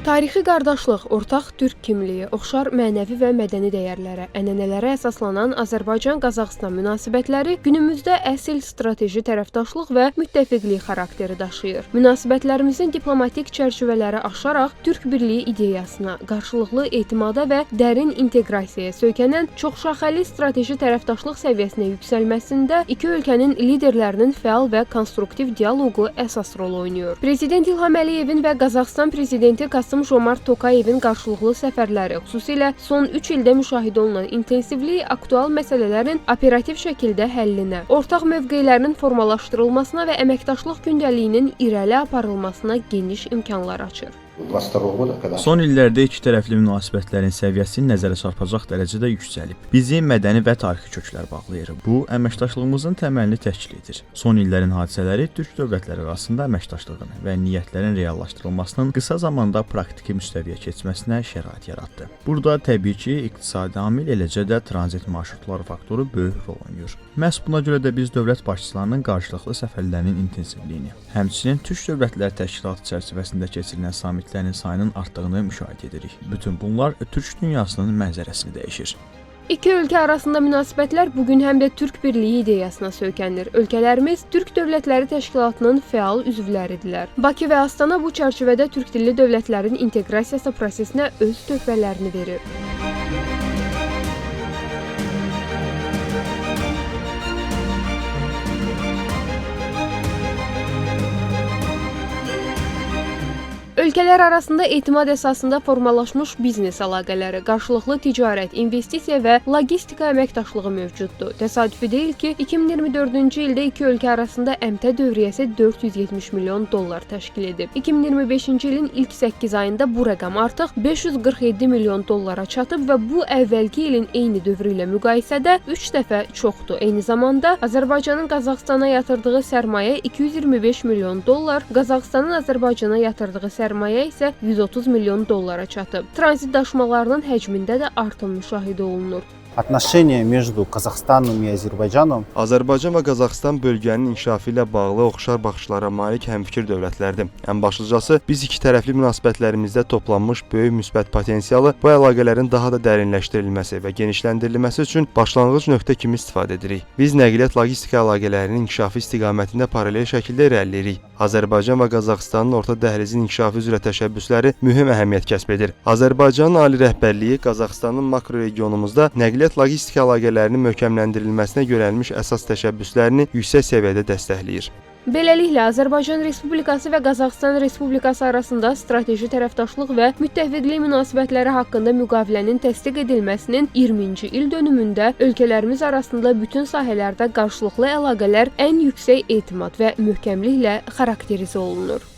Tarixi qardaşlıq, ortaq türk kimliyi, oxşar mənəvi və mədəni dəyərlərə, ənənələrə əsaslanan Azərbaycan-Qazaxıstan münasibətləri günümüzdə əsl strateji tərəfdaşlıq və müttəfiqlik xarakteri daşıyır. Münasibətlərimizin diplomatik çərçivələri aşaraq türk birliyi ideyasına, qarşılıqlı etimada və dərin inteqrasiyaya söykənən çoxşaxəli strateji tərəfdaşlıq səviyyəsinə yüksəlməsində iki ölkənin liderlərinin fəal və konstruktiv dialoqu əsas rol oynayır. Prezident İlham Əliyevin və Qazaxıstan prezidenti Kasım-Jomart Tokayevin qarşılıqlı səfərləri, xüsusilə son 3 ildə müşahidə olunan intensivlik aktual məsələlərin operativ şəkildə həllinə, ortaq mövqelərinin formalaşdırılmasına və əməkdaşlıq gündəliyinin irəli aparılmasına geniş imkanlar açır. Son illərdə iki tərəfli münasibətlərin səviyyəsi nəzərə çarpacaq dərəcədə yüksəlib. Bizi mədəni və tarixi köklər bağlayır. Bu, əməkdaşlığımızın təməlini təşkil edir. Son illərin hadisələri türk dövlətləri arasında əməkdaşlığın və niyyətlərin reallaşdırılmasının qısa zamanda praktiki müstəviyə keçməsinə şərait yaratdı. Burada təbii ki, iqtisadi amil, eləcə də tranzit marşrutları faktoru böyük rol oynayır. Məhz buna görə də biz dövlət başçılarının qarşılıqlı səfərlərinin intensivliyini, həmçinin Türk Dövlətləri Təşkilatı çərçivəsində keçirilən sammitlərin sayının artdığını müşahidə edirik. Bütün bunlar türk dünyasının mənzərəsini dəyişir. İki ölkə arasında münasibətlər bugün həm də türk birliyi ideyasına söykənir. Ölkələrimiz Türk Dövlətləri Təşkilatının fəal üzvləridirlər. Bakı və Astana bu çərçivədə türk dilli dövlətlərin inteqrasiyası prosesinə öz töhfələrini verir. Ölkələr arasında etimad əsasında formalaşmış biznes əlaqələri, qarşılıqlı ticarət, investisiya və logistika əməkdaşlığı mövcuddur. Təsadüfi deyil ki, 2024-cü ildə iki ölkə arasında əmtə dövriyyəsi 470 milyon dollar təşkil edib. 2025-ci ilin ilk 8 ayında bu rəqəm artıq 547 milyon dollara çatıb və bu əvvəlki ilin eyni dövrü ilə müqayisədə 3 dəfə çoxdur. Eyni zamanda Azərbaycanın Qazaxıstana yatırdığı sərmayə 225 milyon dollar, Qazaxıstanın Azərbaycana yatırdığı sərmayə isə 130 milyon dollara çatıb. Tranzit daşımalarının həcmində də artım müşahidə olunur. Отношения между Казахстаном и Azərbaycanım Azərbaycan və Qazaxıstan bölgənin inkişafı ilə bağlı oxşar baxışlara malik həmfikir dövlətlərdir. Ən başlıcası, biz iki tərəfli münasibətlərimizdə toplanmış böyük müsbət potensialı bu əlaqələrin daha da dərinləşdirilməsi və genişləndirilməsi üçün başlanğıc nöqtə kimi istifadə edirik. Biz nəqliyyat logistika əlaqələrinin inkişafı istiqamətində paralel şəkildə irəliləyirik. Azərbaycan və Qazaxıstanın orta dəhlizin inkişafı üzrə təşəbbüsləri mühüm əhəmiyyət kəsb edir. Azərbaycanın ali rəhbərliyi Qazaxıstanın makroregionumuzda nəqliyyat logistika əlaqələrinin möhkəmləndirilməsinə yönəlmiş əsas təşəbbüslərini yüksək səviyyədə dəstəkləyir. Beləliklə, Azərbaycan Respublikası və Qazaxıstan Respublikası arasında strateji tərəfdaşlıq və müttəfiqlik münasibətləri haqqında müqavilənin təsdiq edilməsinin 20-ci il dönümündə ölkələrimiz arasında bütün sahələrdə qarşılıqlı əlaqələr ən yüksək etimad və möhkəmliklə xarakterizə olunur.